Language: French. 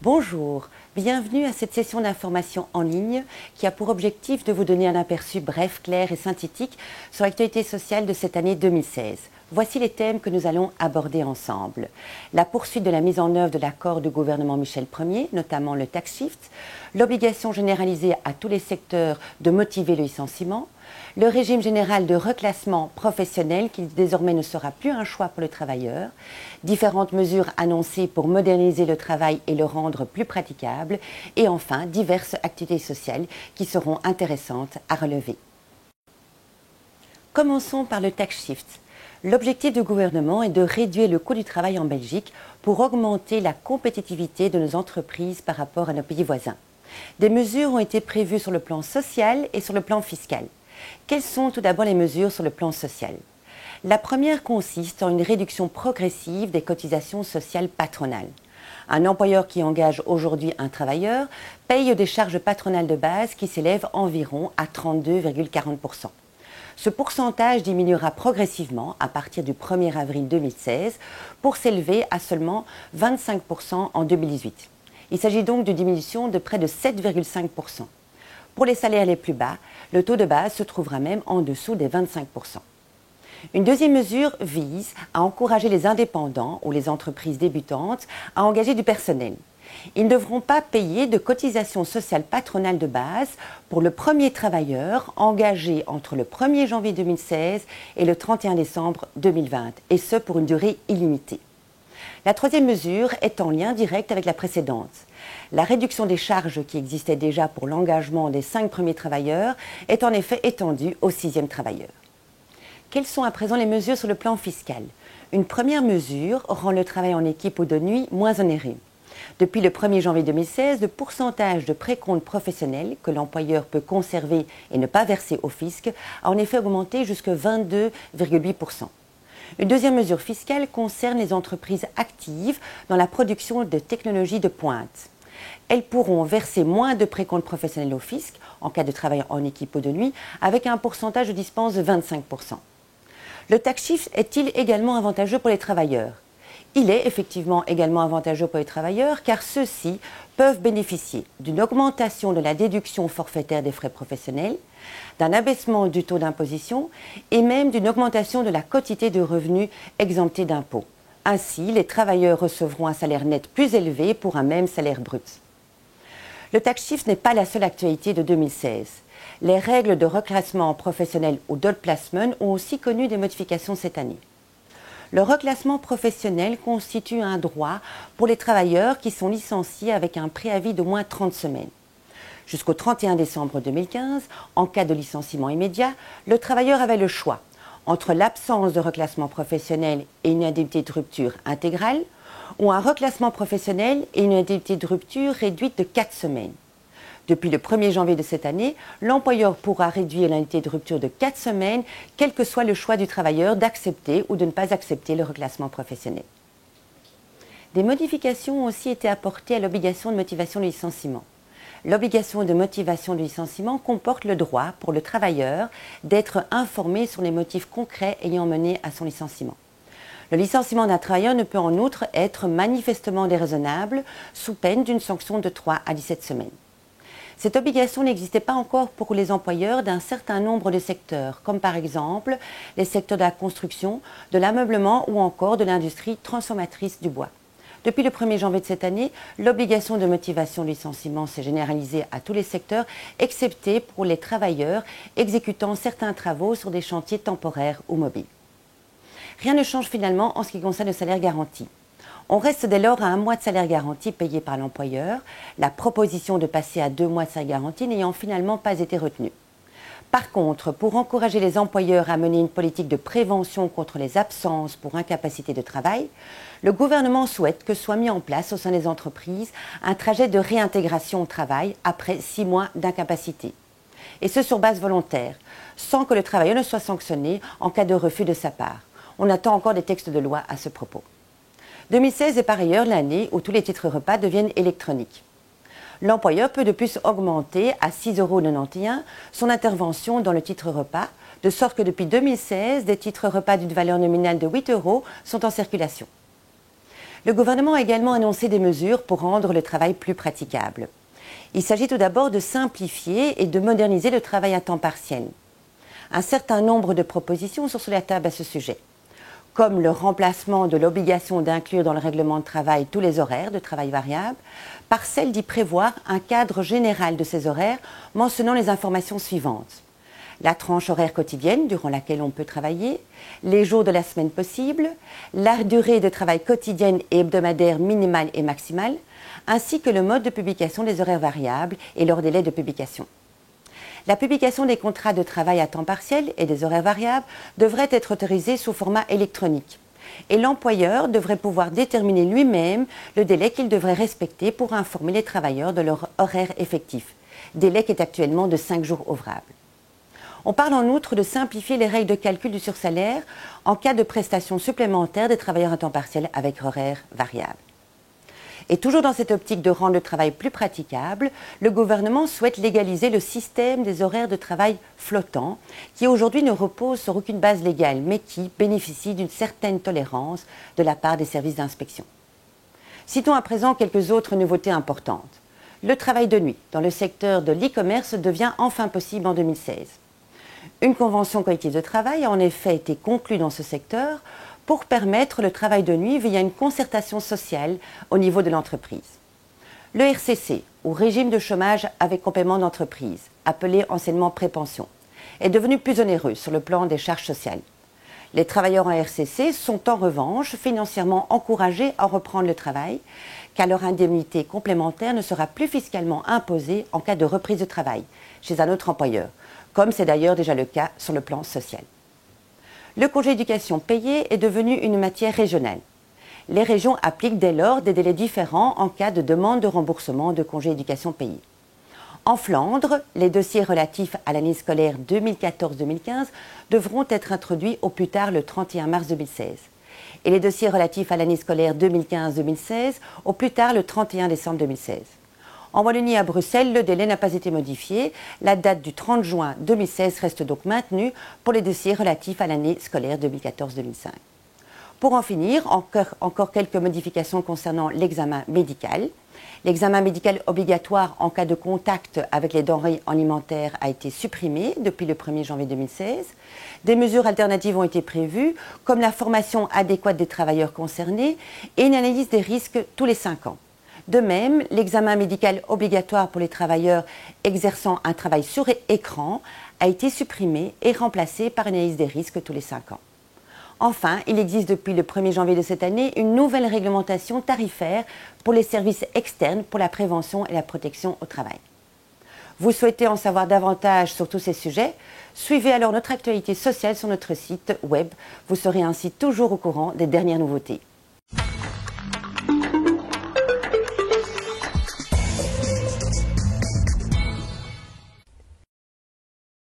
Bonjour, bienvenue à cette session d'information en ligne qui a pour objectif de vous donner un aperçu bref, clair et synthétique sur l'actualité sociale de cette année 2016. Voici les thèmes que nous allons aborder ensemble. La poursuite de la mise en œuvre de l'accord du gouvernement Michel Ier, notamment le tax shift, l'obligation généralisée à tous les secteurs de motiver le licenciement, le régime général de reclassement professionnel qui désormais ne sera plus un choix pour le travailleur, différentes mesures annoncées pour moderniser le travail et le rendre plus praticable, et enfin diverses activités sociales qui seront intéressantes à relever. Commençons par le tax shift. L'objectif du gouvernement est de réduire le coût du travail en Belgique pour augmenter la compétitivité de nos entreprises par rapport à nos pays voisins. Des mesures ont été prévues sur le plan social et sur le plan fiscal. Quelles sont tout d'abord les mesures sur le plan social? La première consiste en une réduction progressive des cotisations sociales patronales. Un employeur qui engage aujourd'hui un travailleur paye des charges patronales de base qui s'élèvent environ à 32,40%. Ce pourcentage diminuera progressivement à partir du 1er avril 2016 pour s'élever à seulement 25% en 2018. Il s'agit donc d'une diminution de près de 7,5%. Pour les salaires les plus bas, le taux de base se trouvera même en dessous des 25%. Une deuxième mesure vise à encourager les indépendants ou les entreprises débutantes à engager du personnel. Ils ne devront pas payer de cotisations sociales patronales de base pour le premier travailleur engagé entre le 1er janvier 2016 et le 31 décembre 2020, et ce pour une durée illimitée. La troisième mesure est en lien direct avec la précédente. La réduction des charges qui existait déjà pour l'engagement des 5 premiers travailleurs est en effet étendue au 6e travailleur. Quelles sont à présent les mesures sur le plan fiscal? Une première mesure rend le travail en équipe ou de nuit moins onéreux. Depuis le 1er janvier 2016, le pourcentage de précompte professionnel que l'employeur peut conserver et ne pas verser au fisc a en effet augmenté jusqu'à 22,8%. Une deuxième mesure fiscale concerne les entreprises actives dans la production de technologies de pointe. Elles pourront verser moins de précompte professionnel au fisc en cas de travail en équipe ou de nuit avec un pourcentage de dispense de 25%. Le tax shift est-il également avantageux pour les travailleurs? Il est effectivement également avantageux pour les travailleurs car ceux-ci peuvent bénéficier d'une augmentation de la déduction forfaitaire des frais professionnels, d'un abaissement du taux d'imposition et même d'une augmentation de la quotité de revenus exemptés d'impôts. Ainsi, les travailleurs recevront un salaire net plus élevé pour un même salaire brut. Le tax shift n'est pas la seule actualité de 2016. Les règles de reclassement professionnel ou d'outplacement ont aussi connu des modifications cette année. Le reclassement professionnel constitue un droit pour les travailleurs qui sont licenciés avec un préavis d'au moins 30 semaines. Jusqu'au 31 décembre 2015, en cas de licenciement immédiat, le travailleur avait le choix entre l'absence de reclassement professionnel et une indemnité de rupture intégrale ou un reclassement professionnel et une indemnité de rupture réduite de 4 semaines. Depuis le 1er janvier de cette année, l'employeur pourra réduire l'indemnité de rupture de 4 semaines, quel que soit le choix du travailleur d'accepter ou de ne pas accepter le reclassement professionnel. Des modifications ont aussi été apportées à l'obligation de motivation de licenciement. L'obligation de motivation de licenciement comporte le droit pour le travailleur d'être informé sur les motifs concrets ayant mené à son licenciement. Le licenciement d'un travailleur ne peut en outre être manifestement déraisonnable sous peine d'une sanction de 3 à 17 semaines. Cette obligation n'existait pas encore pour les employeurs d'un certain nombre de secteurs, comme par exemple les secteurs de la construction, de l'ameublement ou encore de l'industrie transformatrice du bois. Depuis le 1er janvier de cette année, l'obligation de motivation de licenciement s'est généralisée à tous les secteurs, excepté pour les travailleurs exécutant certains travaux sur des chantiers temporaires ou mobiles. Rien ne change finalement en ce qui concerne le salaire garanti. On reste dès lors à 1 mois de salaire garanti payé par l'employeur, la proposition de passer à 2 mois de salaire garanti n'ayant finalement pas été retenue. Par contre, pour encourager les employeurs à mener une politique de prévention contre les absences pour incapacité de travail, le gouvernement souhaite que soit mis en place au sein des entreprises un trajet de réintégration au travail après 6 mois d'incapacité. Et ce sur base volontaire, sans que le travailleur ne soit sanctionné en cas de refus de sa part. On attend encore des textes de loi à ce propos. 2016 est par ailleurs l'année où tous les titres repas deviennent électroniques. L'employeur peut de plus augmenter à 6,91 € son intervention dans le titre repas, de sorte que depuis 2016, des titres repas d'une valeur nominale de 8 € sont en circulation. Le gouvernement a également annoncé des mesures pour rendre le travail plus praticable. Il s'agit tout d'abord de simplifier et de moderniser le travail à temps partiel. Un certain nombre de propositions sont sur la table à ce sujet, comme le remplacement de l'obligation d'inclure dans le règlement de travail tous les horaires de travail variable, par celle d'y prévoir un cadre général de ces horaires mentionnant les informations suivantes. La tranche horaire quotidienne durant laquelle on peut travailler, les jours de la semaine possibles, la durée de travail quotidienne et hebdomadaire minimale et maximale, ainsi que le mode de publication des horaires variables et leur délai de publication. La publication des contrats de travail à temps partiel et des horaires variables devrait être autorisée sous format électronique. Et l'employeur devrait pouvoir déterminer lui-même le délai qu'il devrait respecter pour informer les travailleurs de leur horaire effectif, délai qui est actuellement de 5 jours ouvrables. On parle en outre de simplifier les règles de calcul du sursalaire en cas de prestation supplémentaire des travailleurs à temps partiel avec horaire variable. Et toujours dans cette optique de rendre le travail plus praticable, le gouvernement souhaite légaliser le système des horaires de travail flottants, qui aujourd'hui ne repose sur aucune base légale, mais qui bénéficie d'une certaine tolérance de la part des services d'inspection. Citons à présent quelques autres nouveautés importantes. Le travail de nuit dans le secteur de l'e-commerce devient enfin possible en 2016. Une convention collective de travail a en effet été conclue dans ce secteur pour permettre le travail de nuit via une concertation sociale au niveau de l'entreprise. Le RCC, ou régime de chômage avec complément d'entreprise, appelé anciennement prépension, est devenu plus onéreux sur le plan des charges sociales. Les travailleurs en RCC sont en revanche financièrement encouragés à reprendre le travail, car leur indemnité complémentaire ne sera plus fiscalement imposée en cas de reprise de travail chez un autre employeur, comme c'est d'ailleurs déjà le cas sur le plan social. Le congé éducation payé est devenu une matière régionale. Les régions appliquent dès lors des délais différents en cas de demande de remboursement de congé éducation payé. En Flandre, les dossiers relatifs à l'année scolaire 2014-2015 devront être introduits au plus tard le 31 mars 2016 et les dossiers relatifs à l'année scolaire 2015-2016 au plus tard le 31 décembre 2016. En Wallonie et à Bruxelles, le délai n'a pas été modifié. La date du 30 juin 2016 reste donc maintenue pour les dossiers relatifs à l'année scolaire 2014-2015. Pour en finir, encore quelques modifications concernant l'examen médical. L'examen médical obligatoire en cas de contact avec les denrées alimentaires a été supprimé depuis le 1er janvier 2016. Des mesures alternatives ont été prévues, comme la formation adéquate des travailleurs concernés et une analyse des risques tous les 5 ans. De même, l'examen médical obligatoire pour les travailleurs exerçant un travail sur écran a été supprimé et remplacé par une analyse des risques tous les 5 ans. Enfin, il existe depuis le 1er janvier de cette année une nouvelle réglementation tarifaire pour les services externes pour la prévention et la protection au travail. Vous souhaitez en savoir davantage sur tous ces sujets? Suivez alors notre actualité sociale sur notre site web. Vous serez ainsi toujours au courant des dernières nouveautés.